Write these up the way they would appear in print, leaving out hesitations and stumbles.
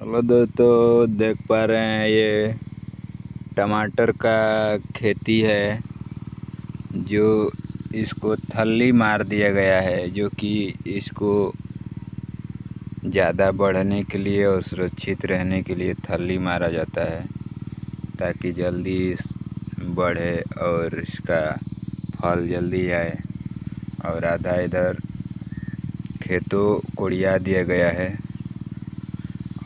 Hello दोस्तों, देख पा रहे हैं ये टमाटर का खेती है जो इसको थल्ली मार दिया गया है, जो कि इसको ज़्यादा बढ़ने के लिए और सुरक्षित रहने के लिए थल्ली मारा जाता है ताकि जल्दी बढ़े और इसका फल जल्दी आए। और आधा इधर खेतों कोड़िया दिया गया है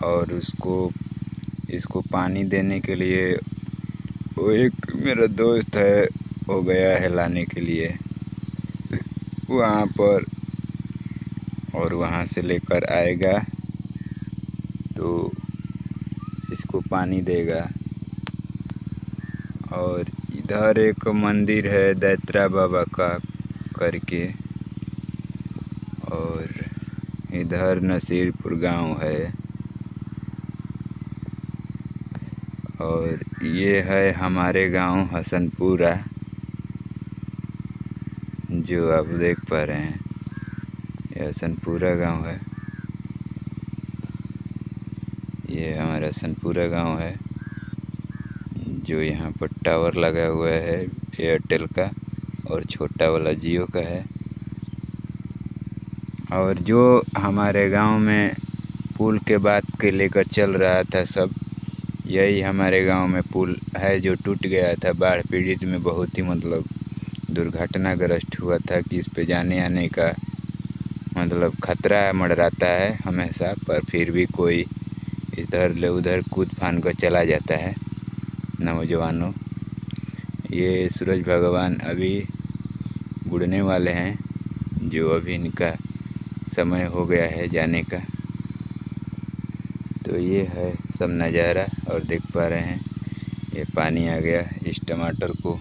और इसको पानी देने के लिए वो एक मेरा दोस्त है, वो गया है लाने के लिए वहाँ पर, और वहाँ से लेकर आएगा तो इसको पानी देगा। और इधर एक मंदिर है दैत्रा बाबा का करके, और इधर नसीरपुर गांव है, और ये है हमारे गांव हसनपुरा जो आप देख पा रहे हैं। ये हसनपुरा गांव है, ये हमारा हसनपुरा गांव है जो यहाँ पर टावर लगा हुआ है एयरटेल का और छोटा वाला जियो का है। और जो हमारे गांव में पुल के बात के लेकर चल रहा था सब, यही हमारे गांव में पुल है जो टूट गया था। बाढ़ पीड़ित में बहुत ही दुर्घटनाग्रस्त हुआ था कि इस पे जाने आने का खतरा मंडराता है हमेशा, पर फिर भी कोई इधर ले उधर कूद फान कर चला जाता है नौजवानों। ये सूरज भगवान अभी बुड़ने वाले हैं, जो अभी इनका समय हो गया है जाने का। तो ये है सब नज़ारा, और देख पा रहे हैं ये पानी आ गया इस टमाटर को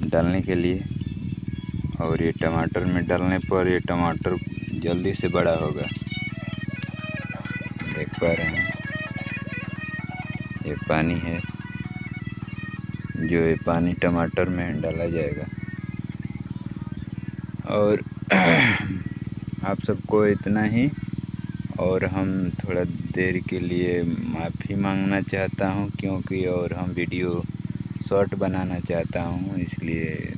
डालने के लिए, और ये टमाटर में डालने पर ये टमाटर जल्दी से बड़ा होगा। देख पा रहे हैं ये पानी है जो ये पानी टमाटर में डाला जाएगा। और आप सबको इतना ही, और हम थोड़ा देर के लिए माफ़ी मांगना चाहता हूं क्योंकि और हम वीडियो शॉर्ट बनाना चाहता हूं, इसलिए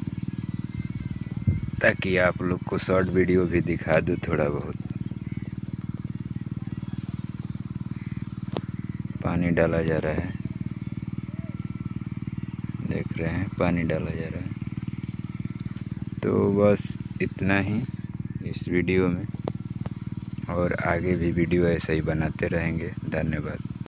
ताकि आप लोग को शॉर्ट वीडियो भी दिखा दूं थोड़ा बहुत। पानी डाला जा रहा है, देख रहे हैं पानी डाला जा रहा है। तो बस इतना ही इस वीडियो में, और आगे भी वीडियो ऐसा ही बनाते रहेंगे। धन्यवाद।